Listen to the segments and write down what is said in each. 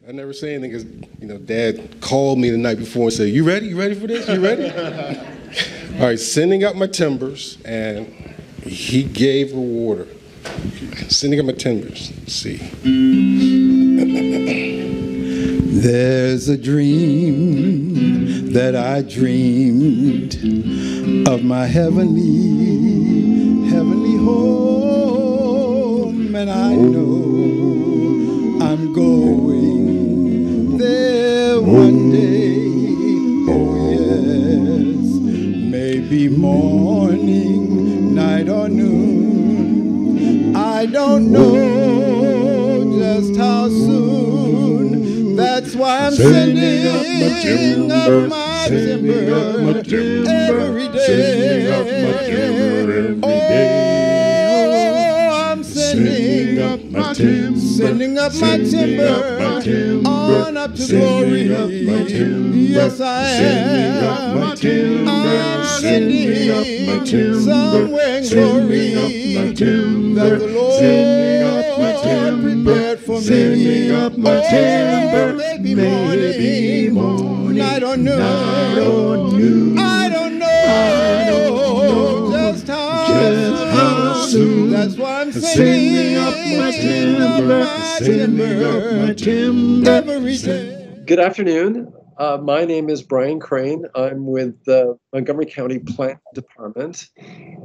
I never say anything because, Dad called me the night before and said, "You ready? You ready for this? You ready?" All right, sending up my timbers, and he gave a water. Sending up my timbers. Let's see. There's a dream that I dreamed of my heavenly home, and I know I'm going there one day. Oh yes, maybe morning, night or noon. I don't know just how soon. That's why I'm sending up my timber every day. Oh, I'm sending up my timber on up to glory. Yes, I am. I'm sending somewhere in glory that the Lord prepared for me. Maybe morning, night or noon. I don't know just how soon. That's why I'm sending up my timber every day. Good afternoon. My name is Brian Crane. I'm with the Montgomery County Plant Department,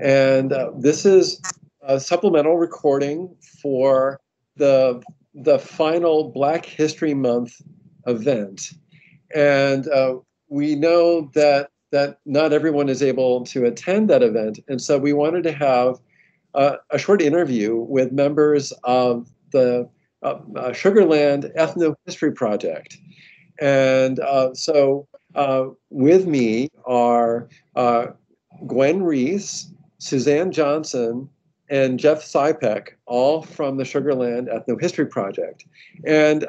and this is a supplemental recording for the final Black History Month event. And we know that not everyone is able to attend that event, and so we wanted to have a short interview with members of the Sugarland Ethno-History Project. And so with me are Gwen Reese, Suzanne Johnson, and Jeff Seipeck, all from the Sugarland Ethno-History Project. And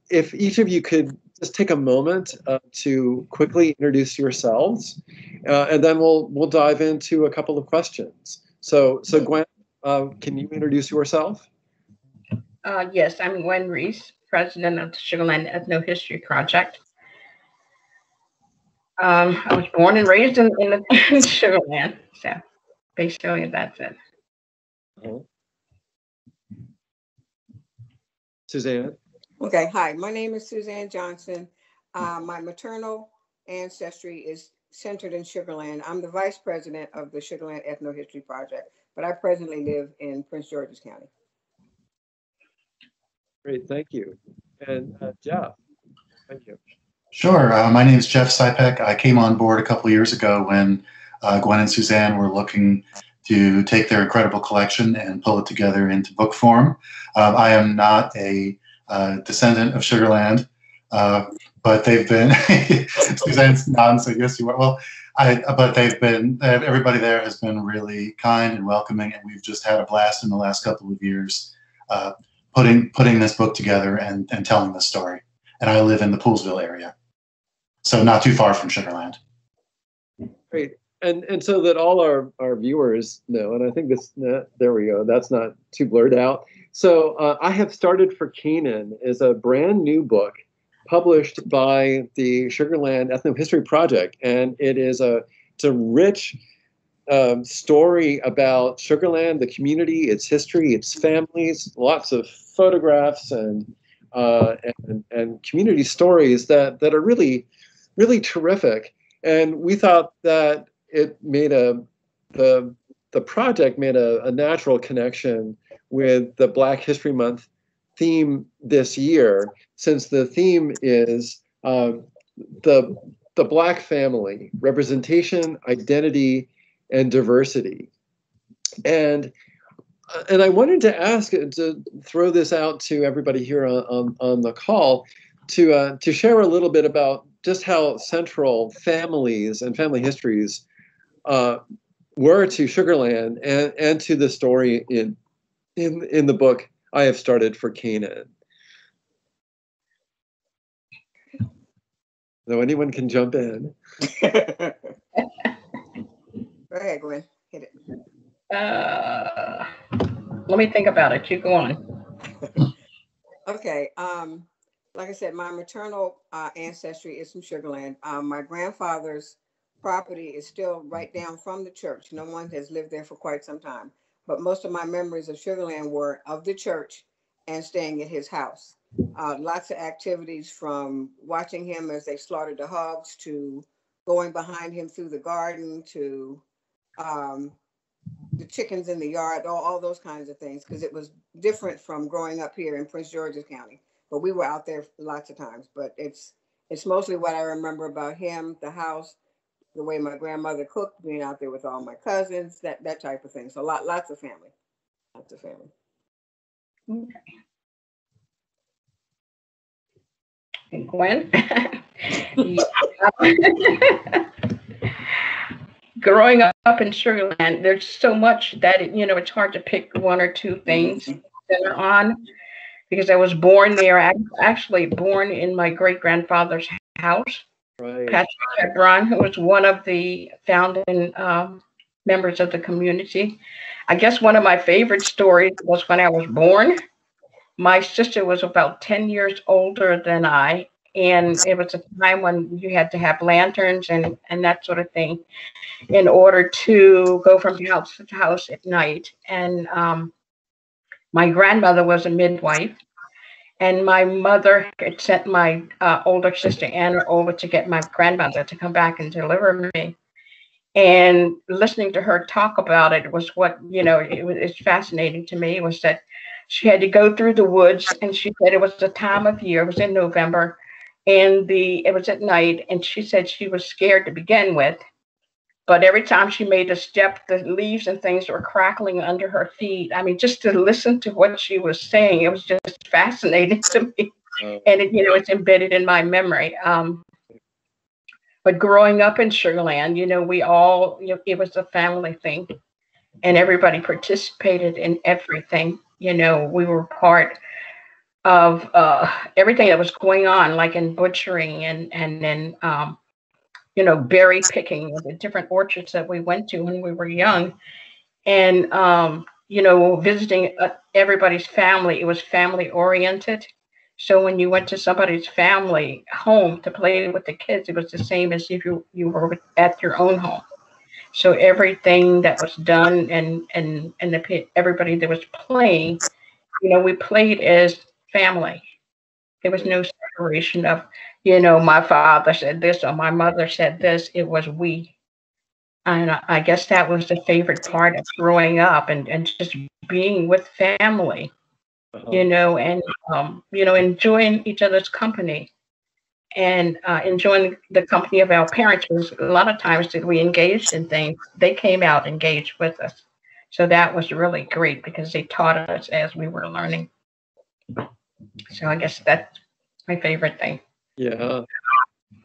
if each of you could just take a moment to quickly introduce yourselves, and then we'll dive into a couple of questions. So Gwen, can you introduce yourself? Yes, I'm Gwen Reese, president of the Sugarland Ethno-History Project. I was born and raised in the Sugarland, so basically that's it. Suzanne? Okay, hi, my name is Suzanne Johnson. My maternal ancestry is centered in Sugarland. I'm the vice president of the Sugarland Ethno-History Project, but I presently live in Prince George's County. Great, thank you. And Jeff, thank you. Sure. My name is Jeff Seipeck. I came on board a couple of years ago when Gwen and Suzanne were looking to take their incredible collection and pull it together into book form. I am not a descendant of Sugarland, but they've been, Suzanne's nodding, so yes, you are. Well, but they've been, everybody there has been really kind and welcoming, and we've just had a blast in the last couple of years putting this book together and telling this story. And I live in the Poolsville area, so not too far from Sugarland. Great. And so that all our viewers know, and I think this, there we go, that's not too blurred out. So I Have Started for Canaan is a brand new book published by the Sugarland Ethno-History Project. And it's a rich story about Sugarland, the community, its history, its families, lots of photographs and community stories that are really, really terrific. And we thought that it made the project made a natural connection with the Black History Month theme this year, since the theme is the Black family, representation, identity, and diversity. And I wanted to ask, to throw this out to everybody here on the call, to share a little bit about just how central families and family histories were to Sugarland and to the story in the book I Have Started for Canaan. So anyone can jump in. Go ahead, Gwen. Hit it. Let me think about it. Keep going. Okay. like I said, my maternal ancestry is from Sugar Land. My grandfather's property is still right down from the church. No one has lived there for quite some time. But most of my memories of Sugar Land were of the church and staying at his house. Lots of activities, from watching him as they slaughtered the hogs to going behind him through the garden to the chickens in the yard, all those kinds of things, because it was different from growing up here in Prince George's County. But we were out there lots of times. But it's mostly what I remember about him, the house, the way my grandmother cooked, being out there with all my cousins, that type of thing. So lots of family. Lots of family. Okay. And Gwen? Growing up in Sugar Land, there's so much that, it's hard to pick one or two things that are on, because I was born there. I was actually born in my great-grandfather's house. Right. Patrick Hebron, who was one of the founding members of the community. I guess one of my favorite stories was when I was born. My sister was about 10 years older than I, and it was a time when you had to have lanterns and that sort of thing in order to go from house to house at night. And my grandmother was a midwife, and my mother had sent my older sister Anna over to get my grandmother to come back and deliver me. And listening to her talk about it was what, it's fascinating to me, was that she had to go through the woods, and she said it was the time of year, it was in November, and it was at night, and she said she was scared to begin with. But every time she made a step, the leaves and things were crackling under her feet. I mean, just to listen to what she was saying, it was just fascinating to me. And it's embedded in my memory. But growing up in Sugar Land, we all, it was a family thing, and everybody participated in everything. We were part of everything that was going on, like in butchering and then berry picking, the different orchards that we went to when we were young, and visiting everybody's family. It was family oriented. So when you went to somebody's family home to play with the kids, it was the same as if you were at your own home. So everything that was done and everybody that was playing, we played as family. There was no separation of, my father said this or my mother said this. It was we. And I guess that was the favorite part of growing up, and just being with family, and, enjoying each other's company, and enjoying the company of our parents. Because a lot of times that we engaged in things, they came out engaged with us. So that was really great, because they taught us as we were learning. So I guess that's my favorite thing. Yeah.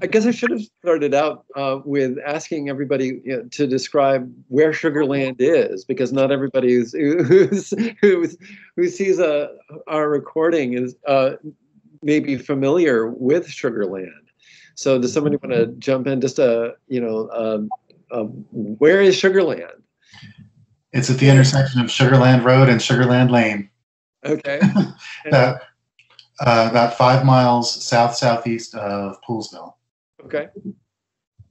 I guess I should have started out with asking everybody to describe where Sugar Land is, because not everybody who sees our recording is maybe familiar with Sugar Land. So does somebody want to jump in? Just where is Sugar Land? It's at the intersection of Sugar Land Road and Sugar Land Lane. Okay. About 5 miles southeast of Poolsville. Okay,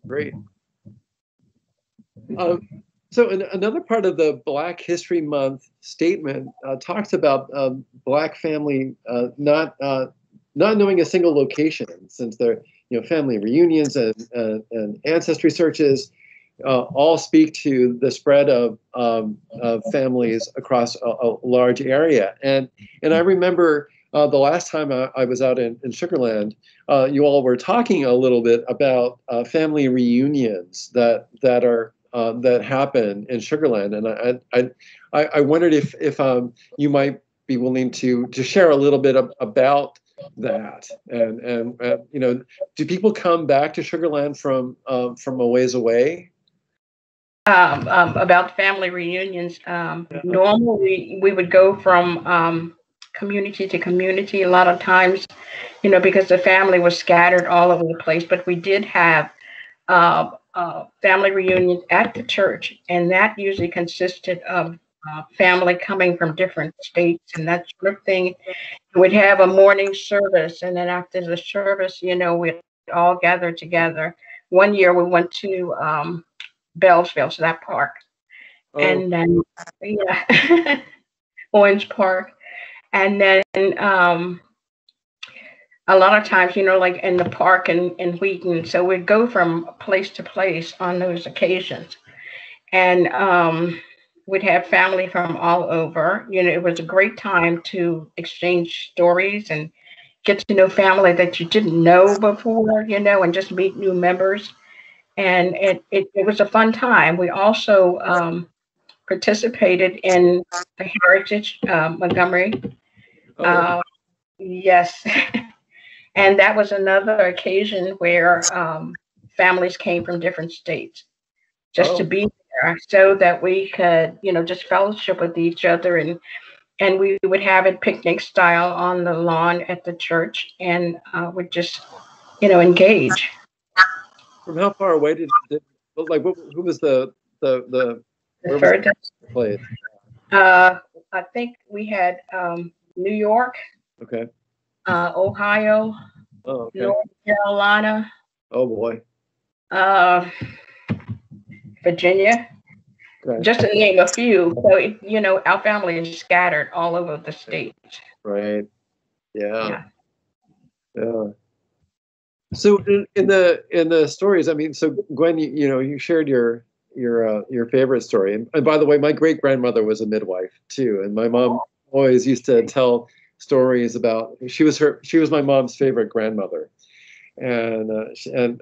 great. So another part of the Black History Month statement talks about Black family not knowing a single location, since their family reunions and ancestry searches all speak to the spread of families across a large area. And I remember the last time I was out in Sugar Land, you all were talking a little bit about family reunions that happen in Sugar Land, and I wondered if you might be willing to share a little bit about that, and do people come back to Sugar Land from a ways away? About family reunions, normally we would go from community to community a lot of times, because the family was scattered all over the place. But we did have family reunions at the church, and that usually consisted of family coming from different states and that sort of thing. We'd have a morning service, and then after the service, we'd all gather together. One year we went to Bellsville, so that park, Oh, and then yeah, Orange Park, and then a lot of times, like in the park in Wheaton. So we'd go from place to place on those occasions, and we'd have family from all over. It was a great time to exchange stories and get to know family that you didn't know before, and just meet new members. And it was a fun time. We also participated in the Heritage Montgomery. oh, Yes. And that was another occasion where families came from different states just to oh, be there so that we could, just fellowship with each other. And we would have it picnic style on the lawn at the church and would just, engage. from how far away like, who was the The where was furthest, the place? I think we had New York, Okay. Ohio, Oh, okay. North Carolina, Oh boy. uh, Virginia, Okay. just to name a few. So, our family is scattered all over the state. Right. Yeah. Yeah. Yeah. So in the stories, I mean, so Gwen, you shared your favorite story, and by the way, my great grandmother was a midwife too, and my mom always used to tell stories about she was my mom's favorite grandmother, and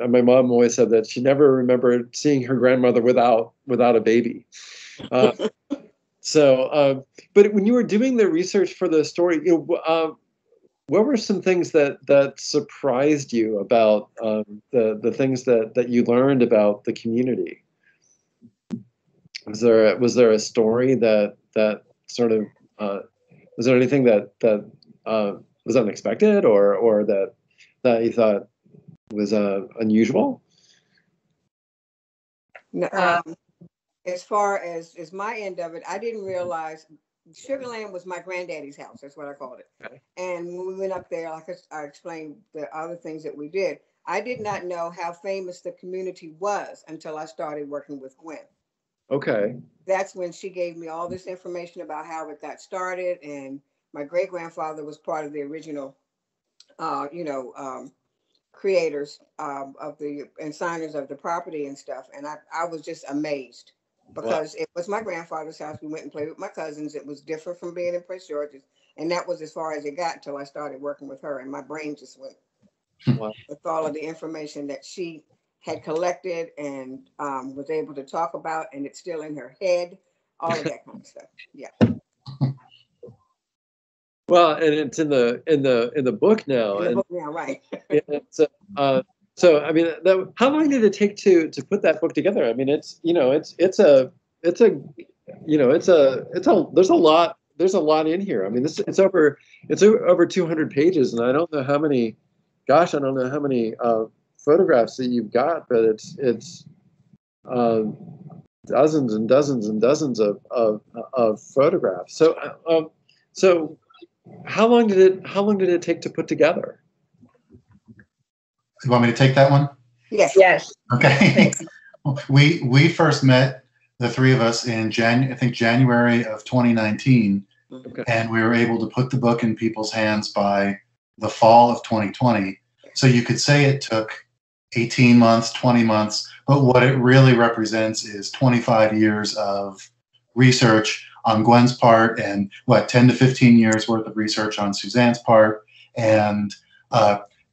my mom always said that she never remembered seeing her grandmother without a baby. But when you were doing the research for the story, what were some things that surprised you about the things that you learned about the community? Was there a story that sort of was there anything that was unexpected or that you thought was unusual? No, as far as my end of it, I didn't realize Sugarland was my granddaddy's house. That's what I called it. Okay. And when we went up there, like I explained the other things that we did, I did not know how famous the community was until I started working with Gwen. Okay. That's when she gave me all this information about how it got started. And my great grandfather was part of the original, creators of the and signers of the property and stuff. And I was just amazed because it was my grandfather's house. We went and played with my cousins. It was different from being in Prince George's. And that was as far as it got until I started working with her. And my brain just went with all of the information that she had collected and was able to talk about. And it's still in her head, all of that kind of stuff. Yeah. Well, and it's in the book now. In the book now, right. So I mean, how long did it take to put that book together? I mean, there's a lot in here. I mean, it's over 200 pages, and I don't know how many photographs that you've got, but it's dozens and dozens and dozens of photographs. So how long did it take to put together? You want me to take that one? Yes. Yes. Okay. We first met, the three of us, in January of 2019, Okay. and we were able to put the book in people's hands by the fall of 2020. So you could say it took 18 months, 20 months, but what it really represents is 25 years of research on Gwen's part, and 10 to 15 years worth of research on Suzanne's part, and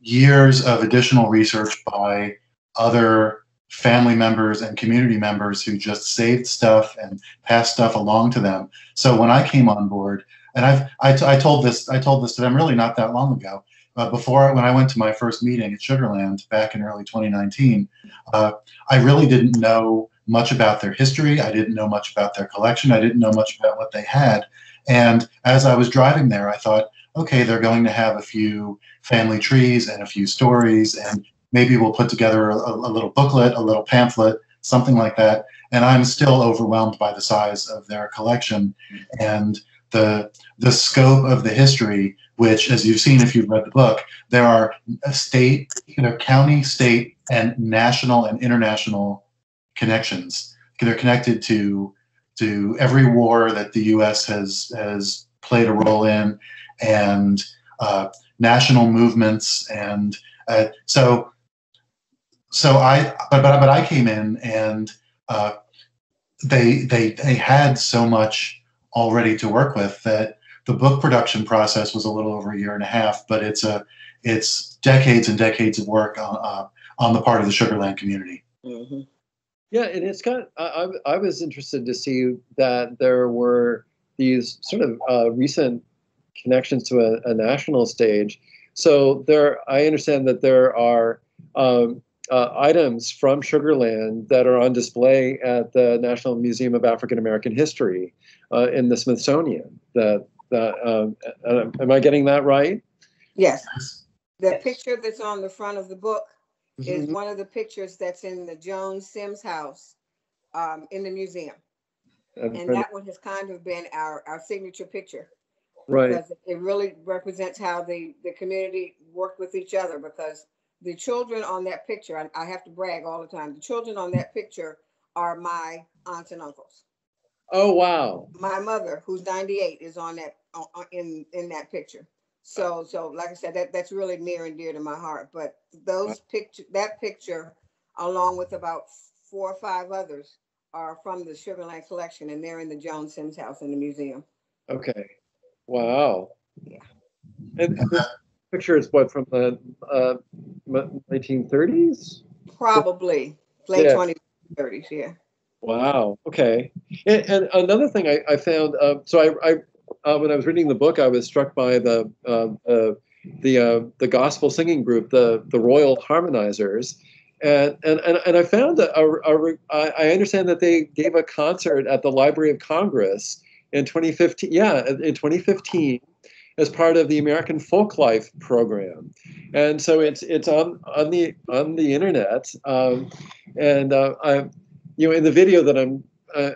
years of additional research by other family members and community members who just saved stuff and passed stuff along to them. So when I came on board, and I told this to them really not that long ago, when I went to my first meeting at Sugarland back in early 2019, I really didn't know much about their history. I didn't know much about their collection. I didn't know much about what they had. And as I was driving there, I thought, okay, they're going to have a few family trees and a few stories, and maybe we'll put together a little booklet, a little pamphlet, something like that. and I'm still overwhelmed by the size of their collection and the scope of the history, which, as you've seen if you've read the book, there are state, county, state, and national and international connections. They're connected to every war that the U.S. has played a role in, and national movements, and but I came in, and they had so much already to work with that the book production process was a little over a year and a half, but it's decades and decades of work on the part of the Sugar Land community. Mm-hmm. Yeah, and it's got. I was interested to see that there were these sort of recent connections to a national stage. So I understand that there are items from Sugar Land that are on display at the National Museum of African American History in the Smithsonian. Am I getting that right? Yes. The picture that's on the front of the book is Mm-hmm. one of the pictures that's in the Jones Sims house in the museum. And that one has kind of been our signature picture. Right. Because it really represents how the community worked with each other, because the children on that picture, I have to brag all the time, the children on that picture are my aunts and uncles. Oh, wow. My mother, who's 98, is on that in that picture. So like I said, that's really near and dear to my heart. But that picture, along with about 4 or 5 others, are from the Sugar Land collection, and they're in the Jones Sims house in the museum. Okay. Wow. Yeah. And this picture is what, from the 1930s? Probably late 20s, 30s. Yeah. Wow. Okay. And another thing I found. So I when I was reading the book, I was struck by the gospel singing group, the Royal Harmonizers, and I found that I understand that they gave a concert at the Library of Congress in 2015. Yeah, in 2015, as part of the American Folklife program, and so it's on the internet, and I, in the video that I'm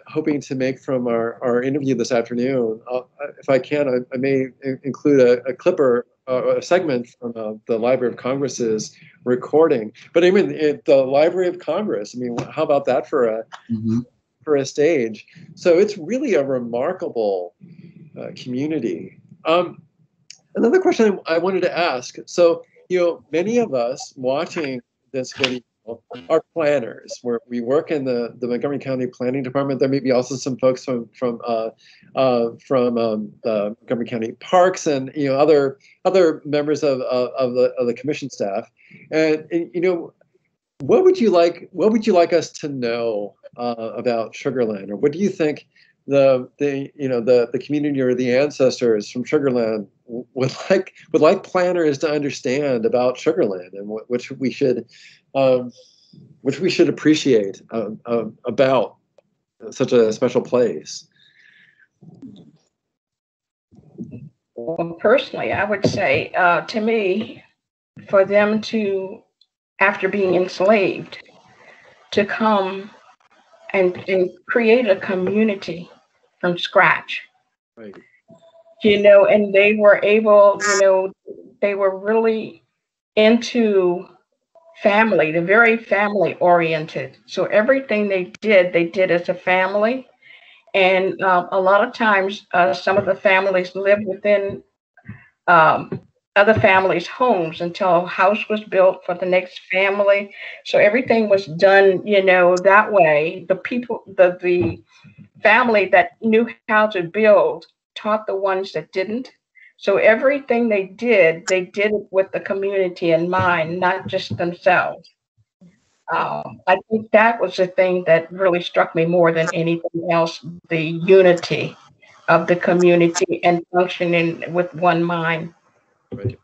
hoping to make from our interview this afternoon, if I can, I may include a clip or a segment from the Library of Congress's recording. But I mean, the Library of Congress, I mean, how about that for a stage? So it's really a remarkable community. Another question I wanted to ask. So, many of us watching this video are planners. We work in the Montgomery County Planning Department. There may be also some folks from the Montgomery County Parks and other members of the commission staff. And what would you like us to know about Sugar Land, or what do you think the community or the ancestors from Sugar Land would like planners to understand about Sugar Land, and which we should appreciate about such a special place? Well, personally, I would say, to me, for them to, after being enslaved, to come and create a community from scratch. Right. And they were able, they were really into family. They're very family oriented. So everything they did as a family. And a lot of times, some of the families lived within other families' homes until a house was built for the next family. So everything was done, that way. The people, the family that knew how to build taught the ones that didn't. So everything they did it with the community in mind, not just themselves. I think that was the thing that really struck me more than anything else, the unity of the community and functioning with one mind. Right.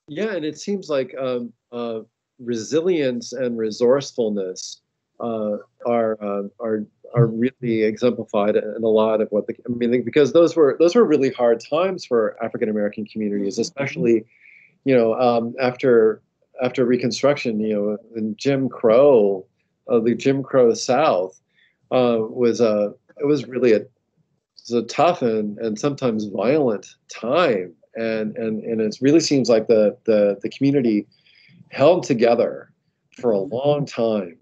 Yeah, and it seems like resilience and resourcefulness are really exemplified in a lot of what because those were really hard times for African American communities, especially after Reconstruction, and Jim Crow the Jim Crow South it was really a tough and sometimes violent time, and it really seems like the community held together for a long time,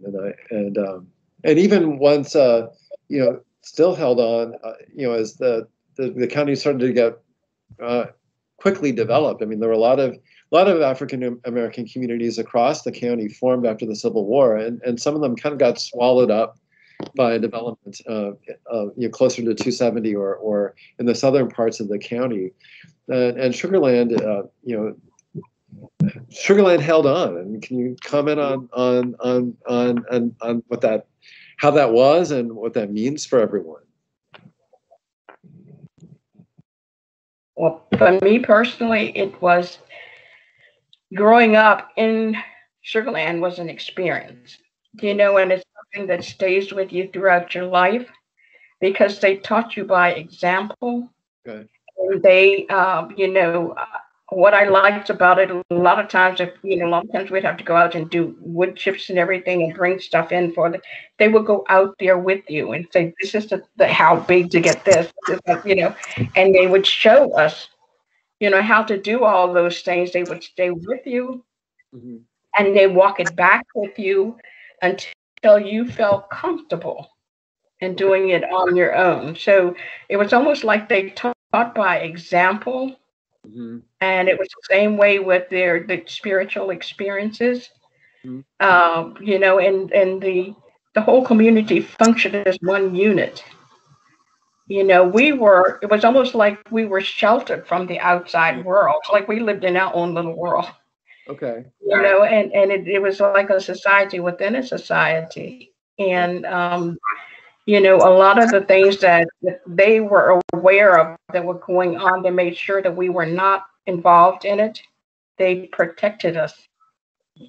and even once still held on, as the county started to get quickly developed. I mean, there were a lot of African American communities across the county formed after the Civil War, and some of them kind of got swallowed up by development, closer to 270 or in the southern parts of the county, and Sugarland, Sugarland held on. And can you comment on how that was and what that means for everyone? Well, for me personally, it was growing up in Sugarland was an experience, and it's something that stays with you throughout your life because they taught you by example. Okay. And they, what I liked about it, a lot of times, we'd have to go out and do wood chips and everything and bring stuff in they would go out there with you and say, this is how big to get this, and they would show us, how to do all those things. They would stay with you, Mm-hmm. and they walk it back with you until you felt comfortable in doing it on your own. So it was almost like they taught by example. Mm-hmm. And it was the same way with the spiritual experiences. Mm-hmm. And the whole community functioned as one unit. It was almost like we were sheltered from the outside world, like we lived in our own little world. Okay. And it was like a society within a society. And a lot of the things that they were aware of that were going on, they made sure that we were not involved in it. They protected us.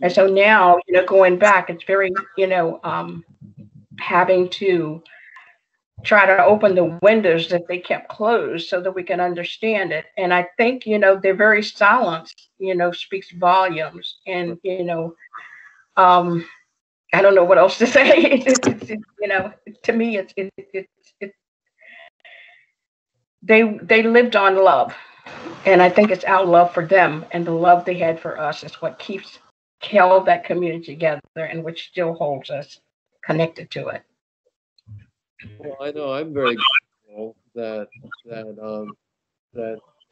And so now, going back, it's very, having to try to open the windows that they kept closed so that we can understand it. And I think, their very silence, speaks volumes. And, I don't know what else to say. To me, they lived on love, and I think it's our love for them and the love they had for us is what held that community together and which still holds us connected to it. Well, I know I'm very grateful that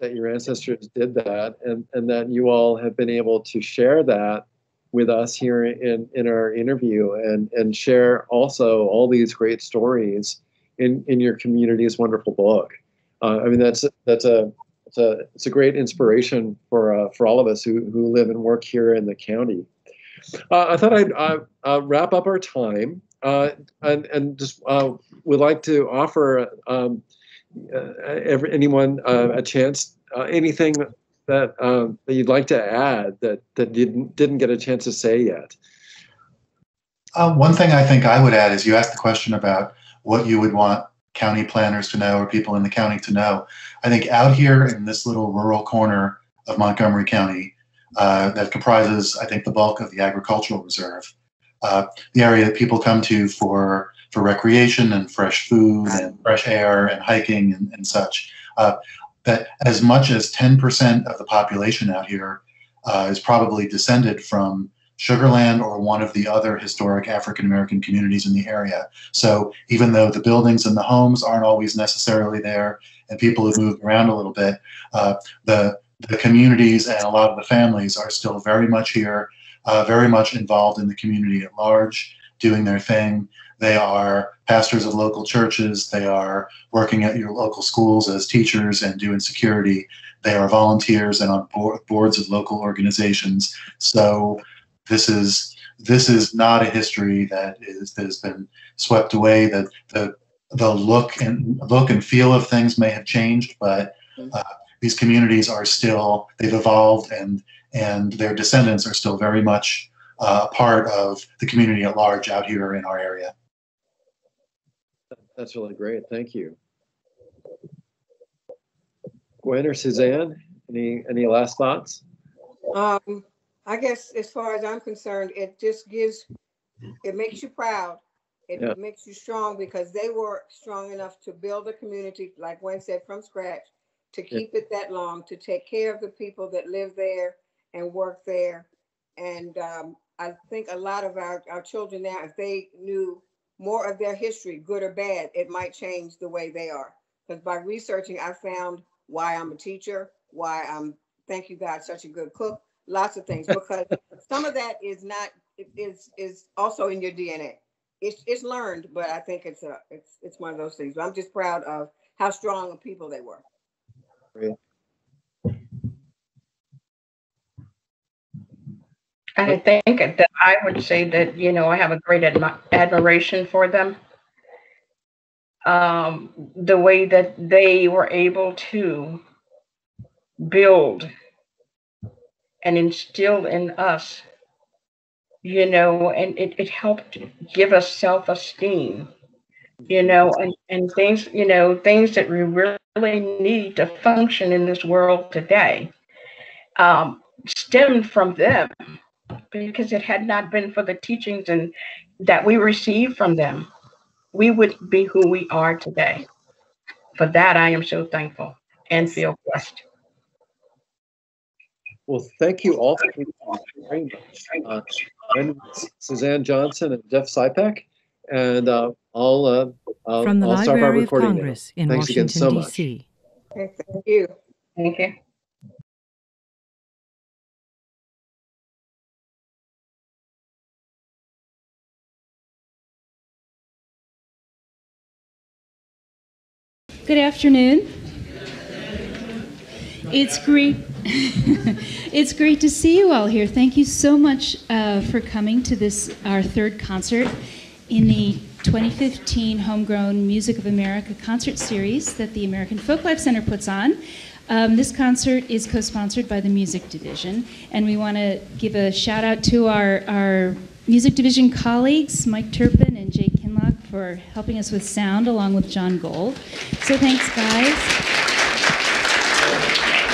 your ancestors did that, and that you all have been able to share that with us here in our interview, and share also all these great stories in your community's wonderful book. I mean, it's a great inspiration for all of us who live and work here in the county. I thought I'd wrap up our time, and just would like to offer anyone a chance, anything that you'd like to add that you didn't get a chance to say yet. One thing I think I would add is you asked the question about what you would want county planners to know or people in the county to know. I think out here in this little rural corner of Montgomery County that comprises, I think, the bulk of the agricultural reserve, the area that people come to for recreation and fresh food and fresh air and hiking and such, that as much as 10% of the population out here is probably descended from Sugarland or one of the other historic African American communities in the area. So even though the buildings and the homes aren't always necessarily there, and people have moved around a little bit, the communities and a lot of the families are still very much here, very much involved in the community at large, doing their thing. They are pastors of local churches. They are working at your local schools as teachers and doing security. They are volunteers and on boards of local organizations. So this is not a history that has been swept away. That the look and feel of things may have changed, but these communities are still, they've evolved, and their descendants are still very much part of the community at large out here in our area. That's really great. Thank you. Gwen or Suzanne, any last thoughts? I guess as far as I'm concerned, it just gives it makes you proud. It Yeah. makes you strong because they were strong enough to build a community, like Gwen said, from scratch, to keep it that long, to take care of the people that live there and work there. And I think a lot of our children now, if they knew more of their history, good or bad, it might change the way they are. Because by researching, I found why I'm a teacher, why I'm, thank you God, such a good cook, lots of things. Because some of that is not, is also in your DNA. It's learned, but I think it's one of those things. But I'm just proud of how strong of people they were. Great. And I think that I would say that, you know, I have a great admiration for them. The way that they were able to build and instill in us, you know, and it helped give us self-esteem, you know, and things, you know, things that we really need to function in this world today, stemmed from them, because it had not been for the teachings and that we received from them, we would be who we are today. For that, I am so thankful and feel blessed. Well, thank you all very much. I'm Suzanne Johnson and Jeff Seipeck, and I'll From the I'll start our Library of recording Congress now. in Thanks again Washington, so much. D.C. Okay, thank you. Thank you. Good afternoon. It's great. It's great to see you all here. Thank you so much for coming to this, our third concert in the 2015 Homegrown Music of America concert series that the American Folklife Center puts on. This concert is co-sponsored by the Music Division, and we want to give a shout out to our Music Division colleagues, Mike Turpin and Jake Kinlock, for helping us with sound, along with John Gold. So thanks, guys.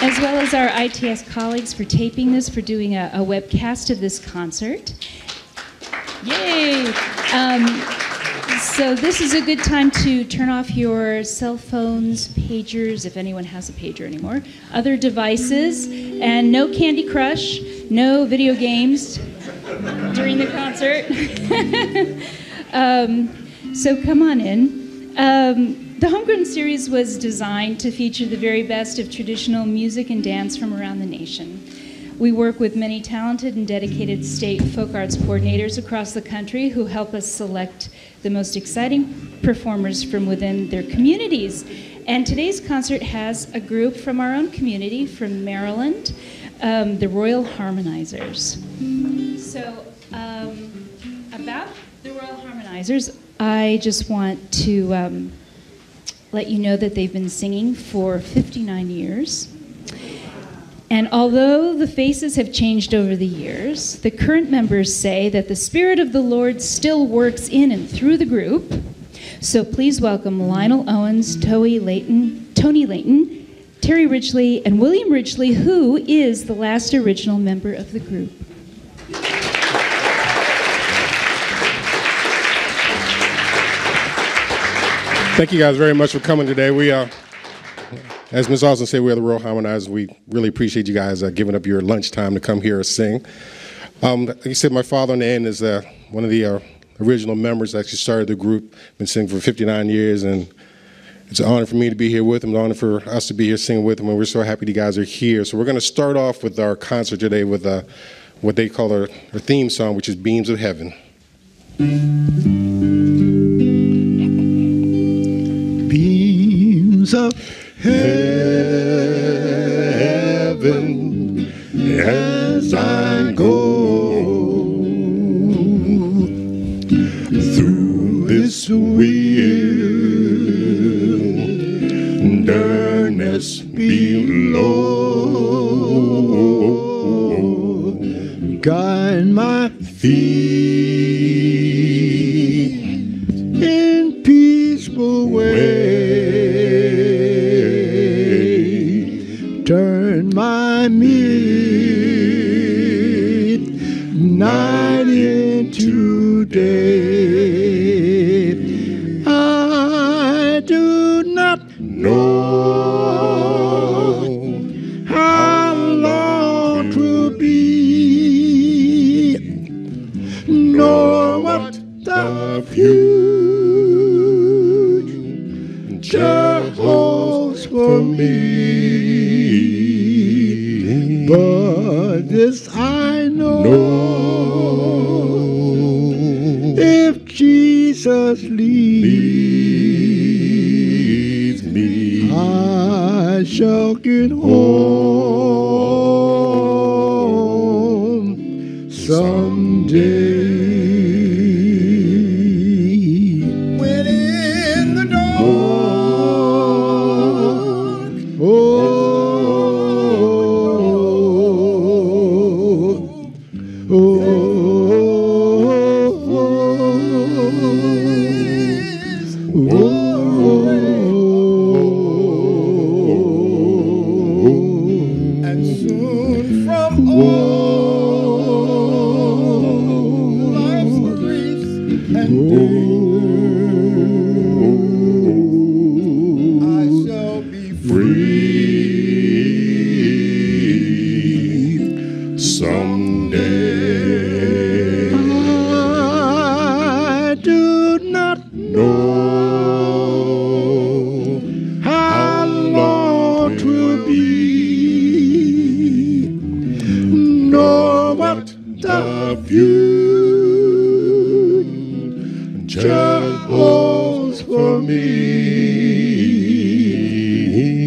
As well as our ITS colleagues for taping this, for doing a webcast of this concert. Yay! So this is a good time to turn off your cell phones, pagers, if anyone has a pager anymore, other devices, and no Candy Crush, no video games during the concert. So come on in. The Homegrown series was designed to feature the very best of traditional music and dance from around the nation. We work with many talented and dedicated state folk arts coordinators across the country who help us select the most exciting performers from within their communities. And today's concert has a group from our own community, from Maryland, the Royal Harmonizers. So about the Royal Harmonizers, I just want to let you know that they've been singing for 59 years. And although the faces have changed over the years, the current members say that the Spirit of the Lord still works in and through the group. So please welcome Lionel Owens, Tony Layton, Terry Ridgely, and William Ridgely, who is the last original member of the group. Thank you guys very much for coming today. We as Ms. Austin said, we are the Royal Harmonizers. We really appreciate you guys giving up your lunchtime to come here and sing. Like you said, my father on the end is one of the original members that actually started the group. Been singing for 59 years, and it's an honor for me to be here with him, an honor for us to be here singing with him, and we're so happy you guys are here. So we're going to start off with our concert today with what they call our theme song, which is Beams of Heaven. Beams of heaven, as I go through this wilderness below, guide my feet in peaceful way. Turn my midnight into day. just for me, but this I know, if Jesus leads me, I shall get home someday. When in the dark, and soon from all life's griefs and dangers, I shall be free someday. I do not know how long 'twill be, nor what the future holds for me,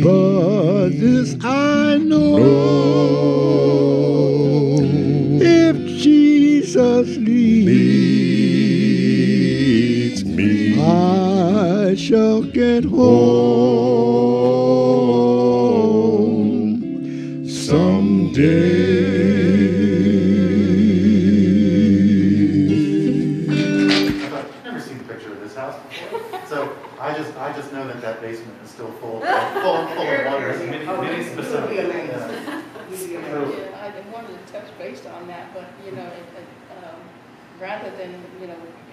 but this I know, if Jesus leads me, I shall get home someday. I've never seen a picture of this house before, so I just know that basement is still full of wonders. Many specific. Yeah, I wanted to touch base on that, but, rather than,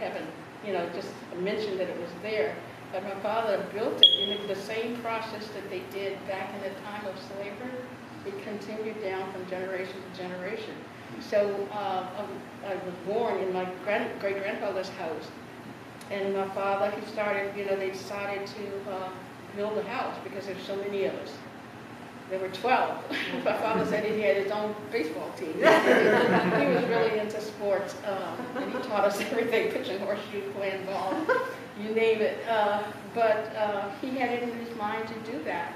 having, just mention that it was there, but my father built it, and it was the same process that they did back in the time of slavery. It continued down from generation to generation. So I was born in my great-grandfather's house, and my father, he started, they decided to build a house because there's so many of us. There were 12. My father said he had his own baseball team. He was really into sports, and he taught us everything, pitching horseshoes, playing ball, you name it. But he had it in his mind to do that.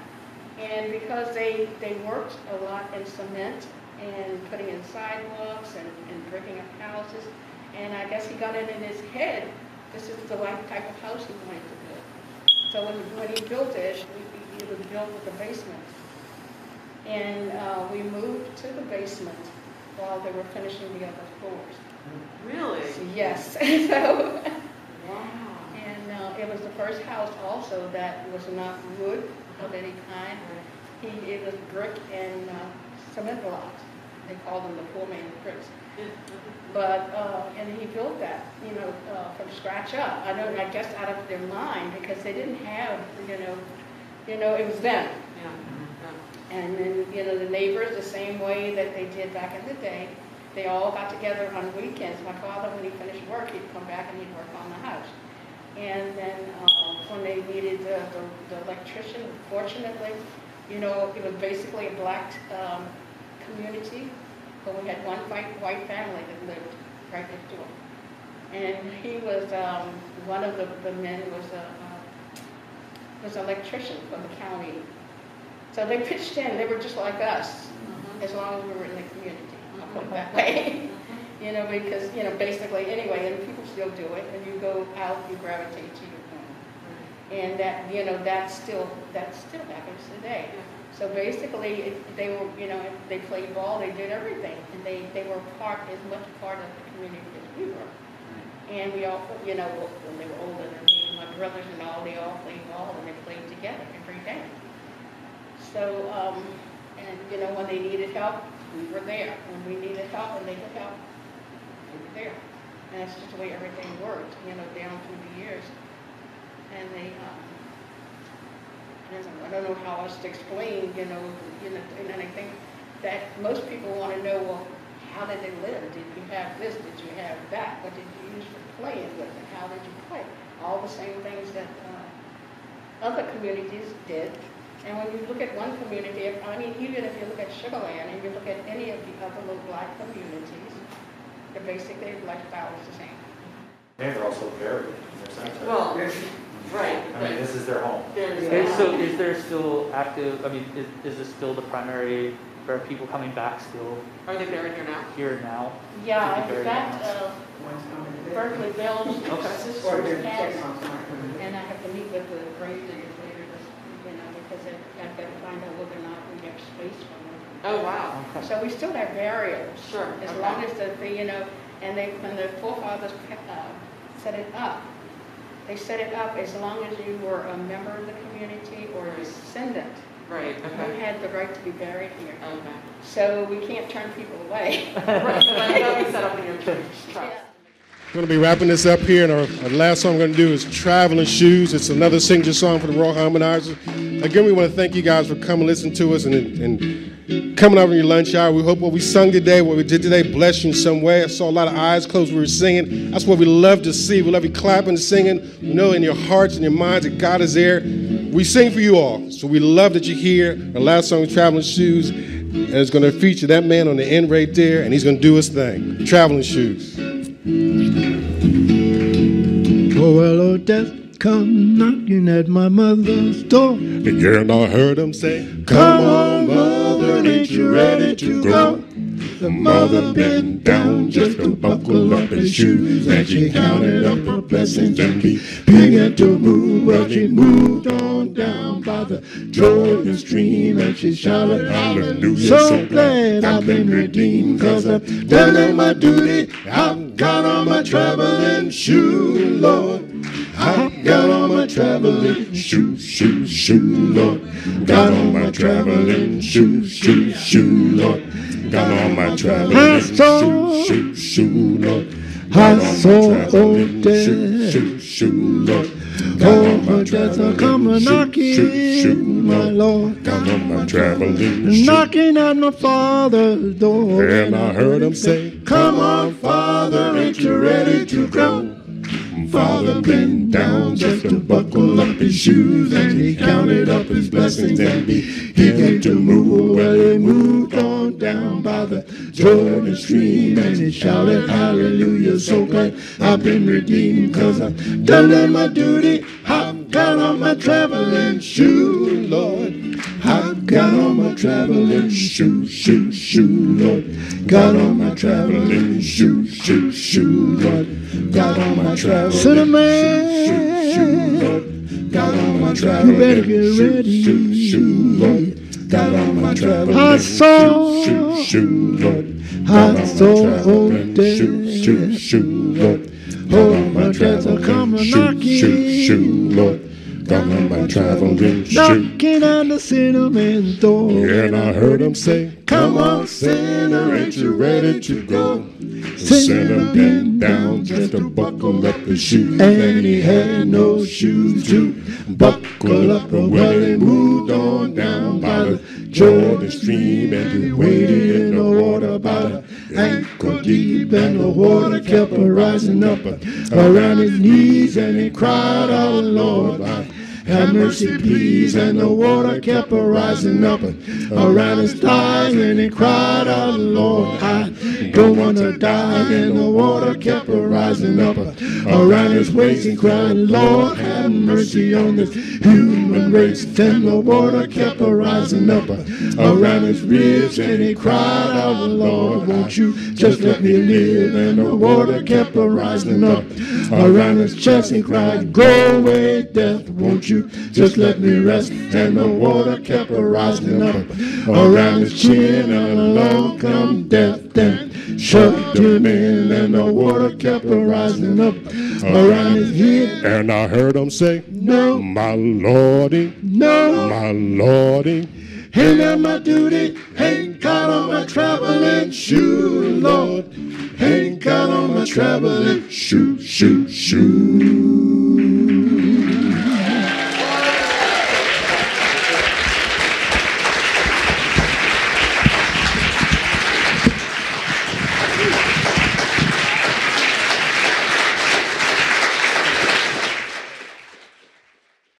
And because they worked a lot in cement and putting in sidewalks and breaking up houses, and I guess he got it in his head, this is the right type of house he wanted to build. So when he built it, it was built with a basement. And we moved to the basement while they were finishing the other floors. Really? Yes. So, Wow. and it was the first house also that was not wood of any kind. It was brick and cement blocks. They called them the poor man's bricks. But and he built that, from scratch up. I guess out of their mind, because they didn't have, it was them. Yeah. And then, the neighbors, the same way that they did back in the day, they all got together on weekends. My father, when he finished work, he'd come back and he'd work on the house. And then when they needed the electrician, fortunately, it was basically a black community, but we had one white family that lived right next door. And he was, one of the men was an electrician for the county. So they pitched in. They were just like us, as long as we were in the community. I'll put it that way. Because basically anyway, and people still do it. And you go out, you gravitate to your home, and that still happens today. So basically, they were, they played ball, they did everything, and they were as much part of the community as we were. And we all, when they were older than me, my brothers and all, they all played ball and they played together every day. So, and when they needed help, we were there. When we needed help and they could help, we were there. And that's just the way everything worked, down through the years. And they, I don't know how else to explain, and I think that most people want to know, well, how did they live? Did you have this? Did you have that? What did you use for playing with? And how did you play? All the same things that other communities did. And when you look at one community, even if you look at Sugar Land and you look at any of the other little black communities, the basic lifestyle is the same. And they're also buried in their cemetery. Well, right. I mean, this is their home. Okay, So is there still active, is this still the primary, are people coming back still Are they buried here now? here now? Yeah, Very in fact, nice. Berkeley Bill's sisters Or they're passed, check marks, not coming. and I have to meet with the grave diggers later, because I've got to find out whether or not we have space for them. Oh, wow. So we still have burials. Sure, As okay. long as and when the forefathers set it up, they set it up as long as you were a member of the community or a descendant. Right, You okay. had the right to be buried here. Okay. So we can't turn people away. Right, so I know we set up in your church trust. We're going to be wrapping this up here, and our last song we're going to do is Traveling Shoes. It's another signature song for the Royal Harmonizers. Again, we want to thank you guys for coming, listen to us, and coming over in your lunch hour. We hope what we sung today, what we did today, blessed you in some way. I saw a lot of eyes closed when we were singing. That's what we love to see. We love you clapping and singing. We know in your hearts and your minds that God is there. We sing for you all, so we love that you're here. Our last song is Traveling Shoes, and it's going to feature that man on the end right there, and he's going to do his thing. Traveling Shoes. Oh, hello, death, come knocking at my mother's door. And I heard him say, Come on, mother, ain't you ready to go? The mother bent down just to buckle up his shoes, and she counted up her blessings and began to move. Well, she moved on down by the Jordan stream, and she shouted, Hallelujah, so glad I've been redeemed, 'cause I've done my duty. I've got on my traveling shoes, Lord. I've got on my traveling shoes, Lord. Got on my traveling shoes, Lord. Got on my traveling shoes, Lord. I saw old death, Lord. Oh, my death come knocking, my Lord. got on my traveling shoes. Knocking at my father's door. And I heard him say, Come on, Father, ain't you ready to go? Father bent down just to buckle up his shoes, and he counted up his blessings and began to move. Well, he moved on down by the Jordan stream, and he shouted, Hallelujah, so glad I've been redeemed, 'cause I've done my duty. I've got on my traveling shoes, Lord. I've got on my traveling shoes, Lord. Got on my traveling shoes, Lord. Got on my traveling shoes, Lord. Got on my traveling you better get ready, shoes, Lord. Got on my traveling shoes, Lord. I saw old death, Lord. Oh, my dreads are coming knocking, Lord. Got on my traveling shoes, knocking at the sinnerman's door. and I heard him say, Come on, sinner, ain't you ready to go? the sinner bent down just to buckle up his shoes. And he had no shoes to buckle up. Well, he moved on down by the Jordan stream, and he waded in the water about an ankle deep, and the water kept rising up around his knees, and he cried out, Lord, have mercy, please. And the water kept rising up around his thighs, and he cried out, Lord, I don't want to die. And the water kept rising up around his waist, and cried, Lord, have mercy on this human race. And the water kept rising up around his ribs, and he cried out, Lord, won't you just let me live? And the water kept rising up around his chest, and cried, Go away, death, won't you just let me rest? And the water kept rising up around his chin, and along come death and shoved him in, and the water kept rising up around his head. And I heard him say, No, my Lordy, no, my Lordy. ain't on my duty, ain't got on my traveling shoes, Lord. Ain't got on my traveling shoes.